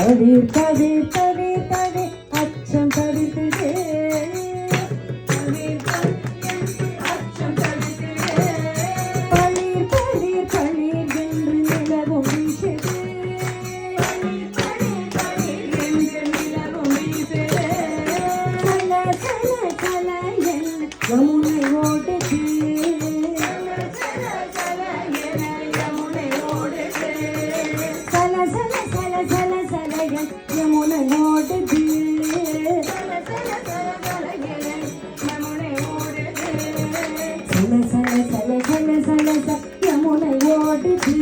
தவிர் தவிர் தவிர் தவிர் அச்சம் தவிர்த்திடே தவிர் தவிர் அச்சம் தவிர்த்திடே பளிர் பளிர் பளிர் என்று நிலவும் வீசுதே பளிர் பளிர் பளிர் என்று நிலவும் வீசுதே கல கல கல என் யமுனை ஓடுதே கல கல கல என் யமுனை ஓடுதே சல சல சல சல சல என் யமுனை ஓடுதே சல சல சல சல என் யமுனை ஓடுதே சல சல சல சல சல யமுனை ஓடுதே